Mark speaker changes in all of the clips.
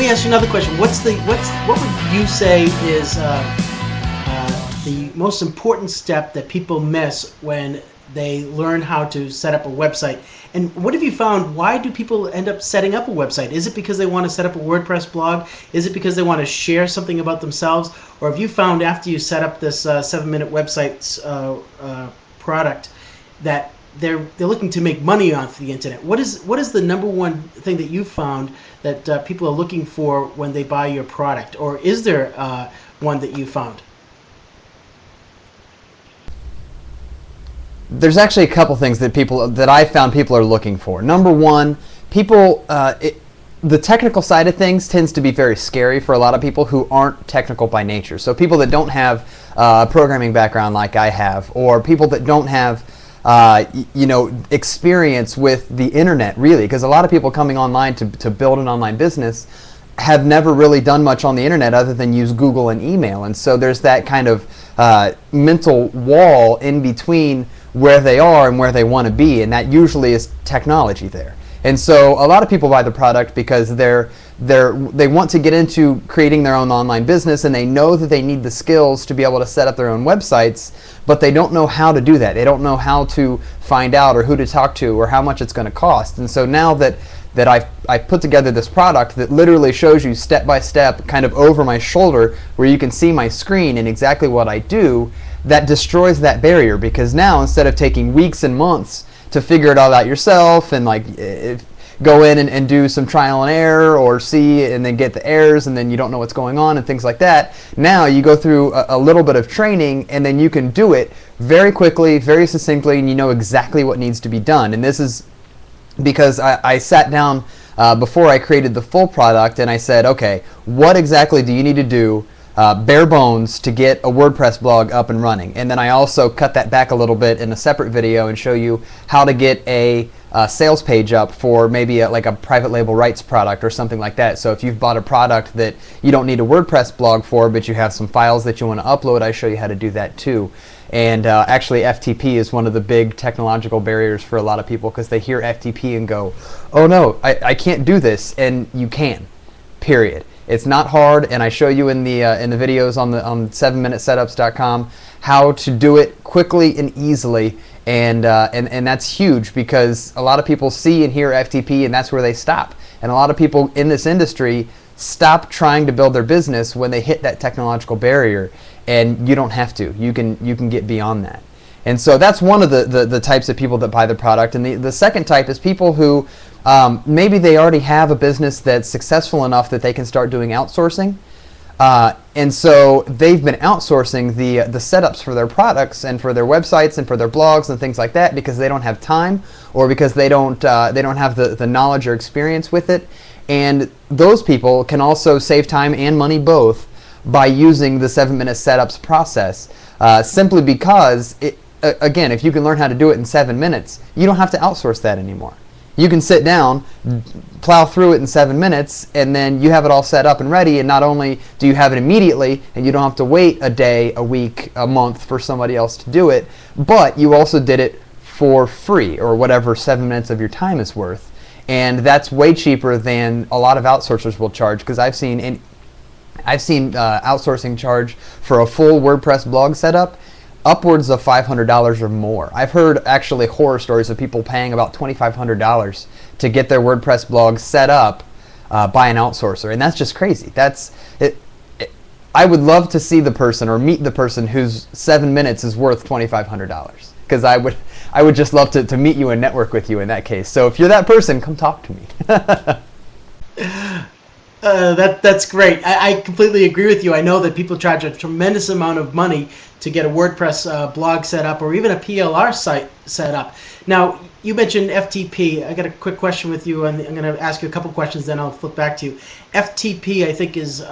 Speaker 1: me ask you another question. What would you say is the most important step that people miss when they learn how to set up a website? And what have you found? Why do people end up setting up a website? Is it because they want to set up a WordPress blog? Is it because they want to share something about themselves? Or have you found after you set up this 7-minute website product that they're looking to make money off the internet? What is the number one thing that you found that people are looking for when they buy your product? Or is there one that you found?
Speaker 2: There's actually a couple things that I found people are looking for. Number one, the technical side of things tends to be very scary for a lot of people who aren't technical by nature. So people that don't have a programming background like I have, or people that don't have experience with the internet, really, because a lot of people coming online to build an online business have never really done much on the internet other than use Google and email. And so there's that kind of mental wall in between where they are and where they want to be, and that usually is technology there. And so a lot of people buy the product because they want to get into creating their own online business, and they know that they need the skills to be able to set up their own websites, but they don't know how to do that. They don't know how to find out or who to talk to or how much it's going to cost. And so now that I've put together this product that literally shows you step by step, kind of over my shoulder, where you can see my screen and exactly what I do, that destroys that barrier, because now instead of taking weeks and months to figure it all out yourself and go in and do some trial and error or see and then get the errors and then you don't know what's going on and things like that, now you go through a little bit of training and then you can do it very quickly, very succinctly, and you know exactly what needs to be done. And this is because I sat down before I created the full product and I said, okay, what exactly do you need to do bare bones to get a WordPress blog up and running? And then I also cut that back a little bit in a separate video and show you how to get a sales page up for maybe like a private label rights product or something like that. So if you've bought a product that you don't need a WordPress blog for, but you have some files that you want to upload, I show you how to do that too. And actually FTP is one of the big technological barriers for a lot of people, because they hear FTP and go, oh no, I can't do this. And you can, period. It's not hard, and I show you in the videos on 7minutesetups.com how to do it quickly and easily, and that's huge, because a lot of people see and hear FTP and that's where they stop. And a lot of people in this industry stop trying to build their business when they hit that technological barrier, and you don't have to. You can get beyond that. And so that's one of the types of people that buy the product. And the second type is people who maybe they already have a business that's successful enough that they can start doing outsourcing. And so they've been outsourcing the setups for their products and for their websites and for their blogs and things like that, because they don't have time, or because they don't have the knowledge or experience with it. And those people can also save time and money both by using the 7-minute setups process, simply because again, if you can learn how to do it in 7 minutes, you don't have to outsource that anymore. You can sit down, plow through it in 7 minutes, and then you have it all set up and ready, and not only do you have it immediately, and you don't have to wait a day, a week, a month for somebody else to do it, but you also did it for free, or whatever 7 minutes of your time is worth. And that's way cheaper than a lot of outsourcers will charge, because I've seen outsourcing charge for a full WordPress blog setup upwards of $500 or more. I've heard actually horror stories of people paying about $2,500 to get their WordPress blog set up by an outsourcer, and that's just crazy. I would love to see the person or meet the person whose 7 minutes is worth $2,500, because I would just love to meet you and network with you in that case. So if you're that person, come talk to me.
Speaker 1: That's great. I completely agree with you. I know that people charge a tremendous amount of money to get a WordPress blog set up, or even a PLR site set up. Now, you mentioned FTP. I got a quick question with you, and I'm going to ask you a couple questions, then I'll flip back to you. FTP, I think, is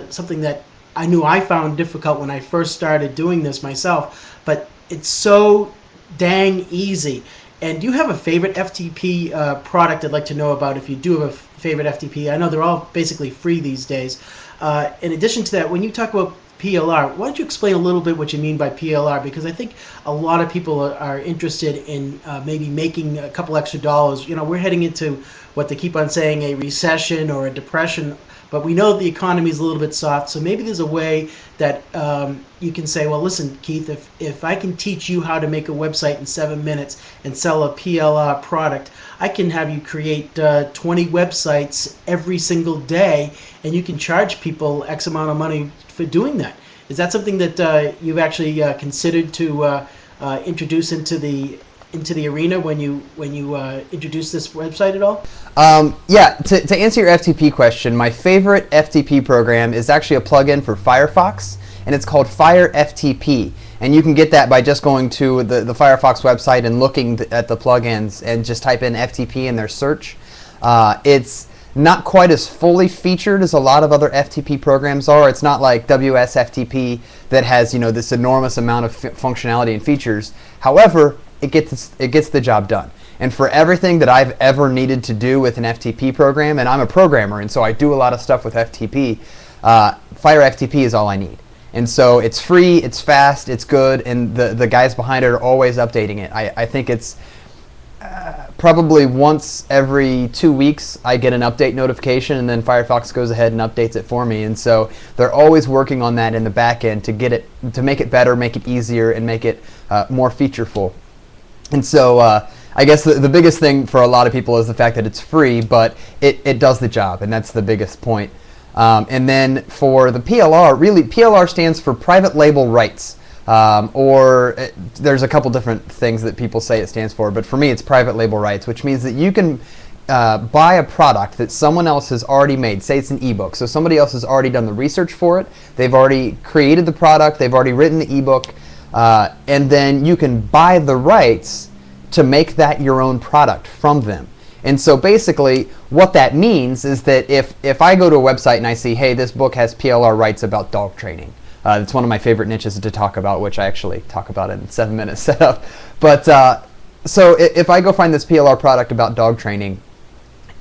Speaker 1: something that I knew I found difficult when I first started doing this myself, but it's so dang easy. And do you have a favorite FTP product I'd like to know about, if you do have a favorite FTP? I know they're all basically free these days. In addition to that, when you talk about PLR, why don't you explain a little bit what you mean by PLR? Because I think a lot of people are interested in maybe making a couple extra dollars. You know, we're heading into what they keep on saying, a recession or a depression, but we know the economy is a little bit soft. So maybe there's a way that you can say, well, listen, Keith, if I can teach you how to make a website in 7 minutes and sell a PLR product, I can have you create 20 websites every single day, and you can charge people X amount of money for doing that. Is that something that you've actually considered to introduce into the arena when you introduce this website at all?
Speaker 2: Yeah, to answer your FTP question, my favorite FTP program is actually a plugin for Firefox, and it's called Fire FTP. And you can get that by just going to the Firefox website and looking at the plugins and just type in FTP in their search. It's not quite as fully featured as a lot of other FTP programs are. It's not like WSFTP that has, you know, this enormous amount of functionality and features. However, it gets the job done. And for everything that I've ever needed to do with an FTP program, and I'm a programmer, and so I do a lot of stuff with FTP, Fire FTP is all I need. And so it's free, it's fast, it's good, and the guys behind it are always updating it. I think it's probably once every 2 weeks I get an update notification, and then Firefox goes ahead and updates it for me. And so they're always working on that in the back end to make it better, make it easier, and make it more featureful. And so I guess the biggest thing for a lot of people is the fact that it's free, but it does the job, and that's the biggest point. And then for the PLR, really PLR stands for private label rights. There's a couple different things that people say it stands for, but for me it's private label rights, which means that you can buy a product that someone else has already made. Say it's an ebook, so somebody else has already done the research for it, they've already created the product, they've already written the ebook, and then you can buy the rights to make that your own product from them. And so basically what that means is that if I go to a website and I see, hey, this book has PLR rights about dog training, it's one of my favorite niches to talk about, which I actually talk about in 7 minutes setup. But so if I go find this PLR product about dog training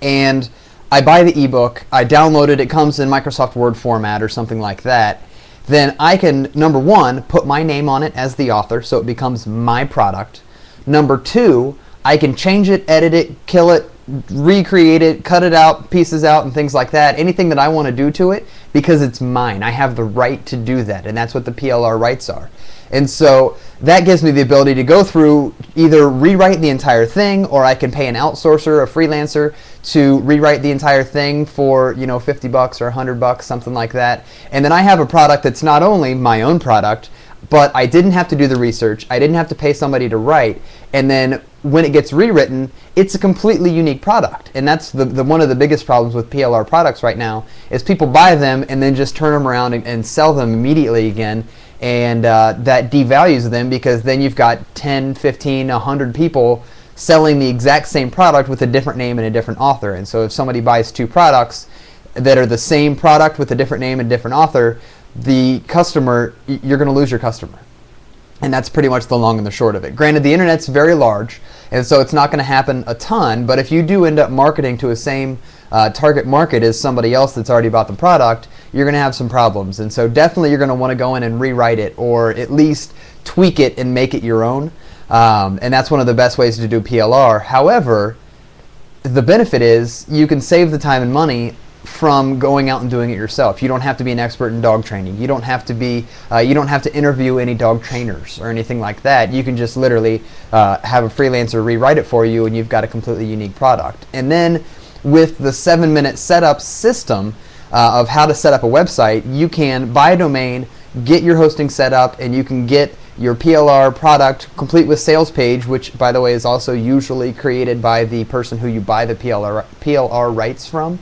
Speaker 2: and I buy the ebook, I download it, it comes in Microsoft Word format or something like that, then I can, number one, put my name on it as the author, so it becomes my product. Number two, I can change it, edit it, kill it, recreate it, cut it out, pieces out, and things like that. Anything that I want to do to it, because it's mine. I have the right to do that, and that's what the PLR rights are. And so that gives me the ability to go through, either rewrite the entire thing, or I can pay an outsourcer, a freelancer, to rewrite the entire thing for, you know, 50 bucks or 100 bucks, something like that. And then I have a product that's not only my own product, but I didn't have to do the research, I didn't have to pay somebody to write, and then when it gets rewritten, it's a completely unique product. And that's one of the biggest problems with PLR products right now, is people buy them and then just turn them around and sell them immediately again, and that devalues them, because then you've got 10, 15, 100 people selling the exact same product with a different name and a different author. And so if somebody buys two products that are the same product with a different name and different author, the customer, you're going to lose your customer. And that's pretty much the long and the short of it. Granted, the internet's very large, and so it's not going to happen a ton, but if you do end up marketing to a same target market as somebody else that's already bought the product, you're going to have some problems. And so definitely you're going to want to go in and rewrite it, or at least tweak it and make it your own. And that's one of the best ways to do PLR. However, the benefit is you can save the time and money from going out and doing it yourself. You don't have to be an expert in dog training. You don't have to be. You don't have to interview any dog trainers or anything like that. You can just literally have a freelancer rewrite it for you, and you've got a completely unique product. And then with the 7-minute setup system of how to set up a website, you can buy a domain, get your hosting set up, and you can get your PLR product complete with sales page, which by the way is also usually created by the person who you buy the PLR rights from.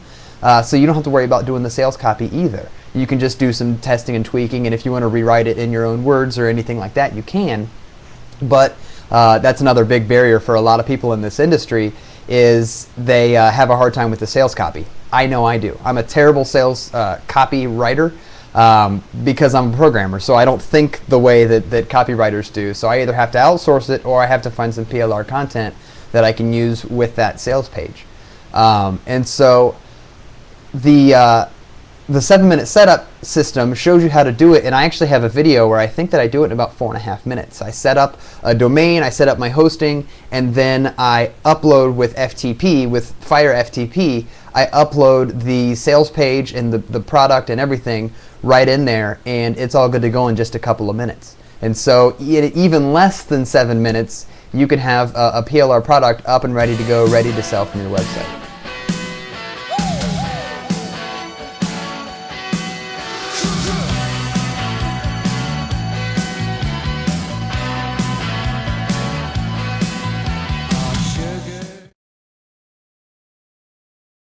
Speaker 2: So you don't have to worry about doing the sales copy either. You can just do some testing and tweaking, and if you want to rewrite it in your own words or anything like that, you can. But that's another big barrier for a lot of people in this industry, is they have a hard time with the sales copy. I know I do. I'm a terrible sales copy writer because I'm a programmer, so I don't think the way that copywriters do. So I either have to outsource it, or I have to find some PLR content that I can use with that sales page. And so the 7-minute setup system shows you how to do it, and I actually have a video where I think that I do it in about 4.5 minutes. I set up a domain, I set up my hosting, and then I upload with FTP, with Fire FTP. I upload the sales page and the product and everything right in there, and it's all good to go in just a couple of minutes. And so even less than 7 minutes, you can have a PLR product up and ready to go, ready to sell from your website.